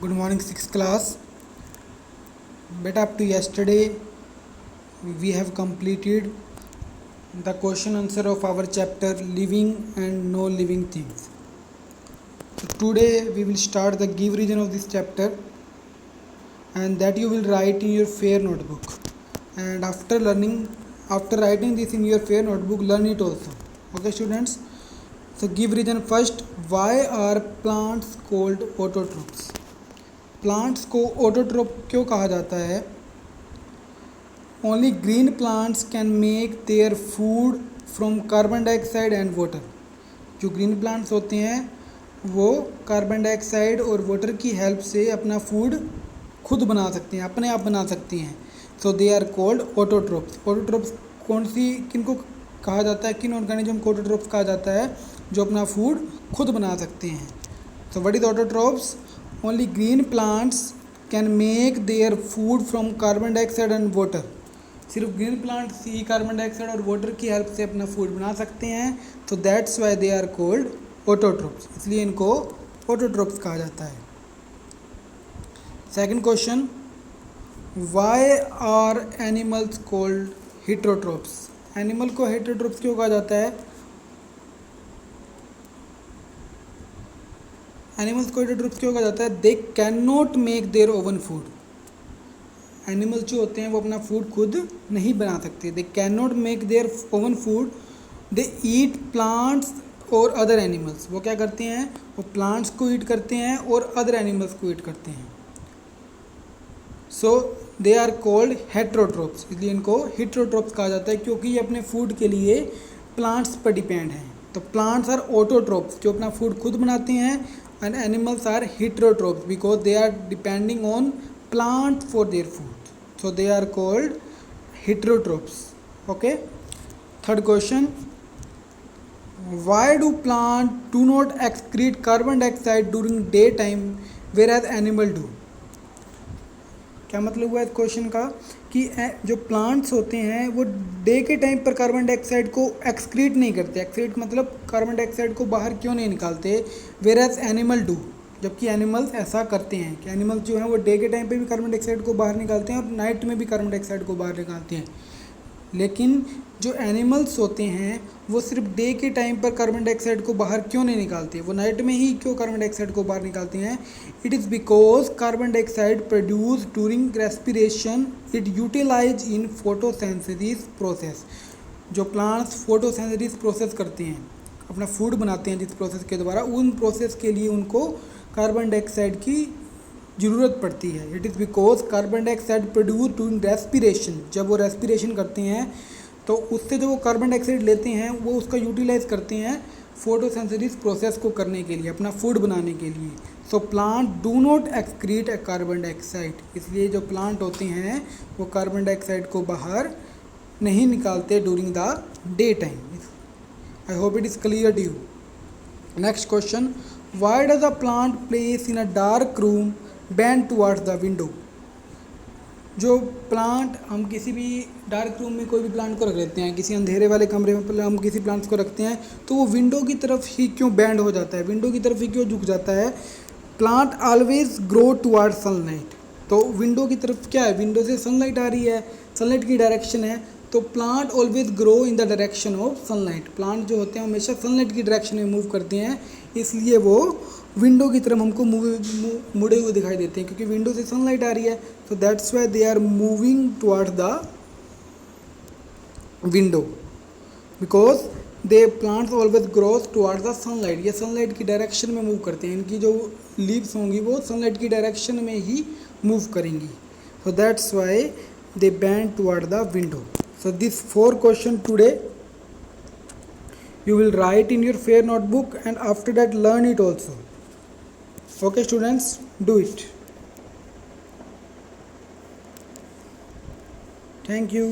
Good morning, sixth class. Beta, up to yesterday, we have completed the question answer of our chapter living and no living things. So today we will start the give reason of this chapter, and that you will write in your fair notebook. And after writing this in your fair notebook, learn it also. Okay, students. So give reason first. Why are plants called autotrophs? Plants को autotroph क्यों कहा जाता है? Only green plants can make their food from carbon dioxide and water. जो green plants होते हैं वो carbon dioxide और वाटर की हेल्प से अपना फूड खुद बना सकते हैं, अपने आप बना सकती हैं. So they are called autotrophs. Autotrophs किनको कहा जाता है, किन ऑर्गेनिज्म को ऑटोट्रोप्स कहा जाता है? जो अपना फूड खुद बना सकते हैं. So what is autotrophs? Only green plants can make their food from carbon dioxide and water. सिर्फ ग्रीन प्लांट्स ही कार्बन डाइऑक्साइड और वाटर की हेल्प से अपना फूड बना सकते हैं. तो that's why they are called autotrophs. इसलिए इनको ऑटोट्रोप्स कहा जाता है. Second question, why are animals called heterotrophs? Animal को हेटेरोट्रोप्स क्यों कहा जाता है? एनिमल्स को हेटेरोट्रोप्स क्यों कहा जाता है? They can not make their own food. Animals जो होते हैं वो अपना फूड खुद नहीं बना सकते. They can not make their own food. They eat plants और अदर एनिमल्स. वो क्या करते हैं? वो प्लांट्स को ईट करते हैं और अदर एनिमल्स को ईट करते हैं. So they are called हेटेरोट्रोप्स. इसलिए इनको हेटेरोट्रोप्स कहा जाता है क्योंकि ये अपने फूड के लिए प्लांट्स पर डिपेंड हैं. तो प्लांट्स आर ऑटोट्रोप्स जो अपना फूड खुद बनाते हैं, and animals are heterotrophs because they are depending on plants for their food. So they are called heterotrophs. Okay. Third question, why do plants do not excrete carbon dioxide during daytime whereas animal do? क्या मतलब हुआ इस question का कि जो plants होते हैं वो डे के टाइम पर कार्बन डाइऑक्साइड को एक्सक्रीट नहीं करते. एक्सक्रीट मतलब कार्बन डाइऑक्साइड को बाहर क्यों नहीं निकालते? Whereas animal do. जबकि एनिमल्स ऐसा करते हैं कि एनिमल्स जो हैं वो डे के टाइम पे भी कार्बन डाइऑक्साइड को बाहर निकालते हैं और नाइट में भी कार्बन डाइऑक्साइड को बाहर निकालते हैं. लेकिन जो एनिमल्स होते हैं वो सिर्फ डे के टाइम पर कार्बन डाइऑक्साइड को बाहर क्यों नहीं निकालते? वो नाइट में ही क्यों कार्बन डाइऑक्साइड को बाहर निकालते हैं? It is because carbon dioxide produce during respiration it utilize in photosynthesis process. जो प्लांट्स फोटोसिंथेसिस प्रोसेस करते हैं, अपना फूड बनाते हैं जिस प्रोसेस के द्वारा, उन प्रोसेस के लिए उनको कार्बन डाइऑक्साइड की ज़रूरत पड़ती है. It is because carbon dioxide produce during respiration. जब वो रेस्पिरेशन करते हैं तो उससे जो वो कार्बन डाइऑक्साइड लेते हैं वो उसका यूटिलाइज करते हैं फोटोसिंथेसिस प्रोसेस को करने के लिए, अपना फूड बनाने के लिए. So plant do not excrete carbon dioxide. इसलिए जो प्लांट होते हैं वो कार्बन डाइऑक्साइड को बाहर नहीं निकालते during the day time. I hope it is clear to you. Next question, why does a plant place in a dark room bend towards the window? जो प्लांट हम किसी भी डार्क रूम में कोई भी प्लांट को रख लेते हैं, किसी अंधेरे वाले कमरे में हम किसी प्लांट्स को रखते हैं तो वो विंडो की तरफ ही क्यों बैंड हो जाता है, विंडो की तरफ ही क्यों झुक जाता है? Plant always grow toward sunlight. तो विंडो की तरफ क्या है? विंडो से सनलाइट आ रही है, सनलाइट की डायरेक्शन है. तो plant always grow in the direction of sunlight. Plant जो होते हैं हमेशा सनलाइट की डायरेक्शन में मूव करते हैं, इसलिए वो विंडो की तरफ हमको मुड़े हुए दिखाई देते हैं क्योंकि विंडो से सनलाइट आ रही है. तो that's why they are moving towards the window because they plants always grows towards the sunlight. ये सनलाइट की डायरेक्शन में मूव करते हैं. इनकी जो लीव्स होंगी वो सनलाइट की डायरेक्शन में ही मूव करेंगी. So that's why they band toward the window. So this 4 question today you will write in your fair notebook and after that learn it also. Okay students, do it. Thank you.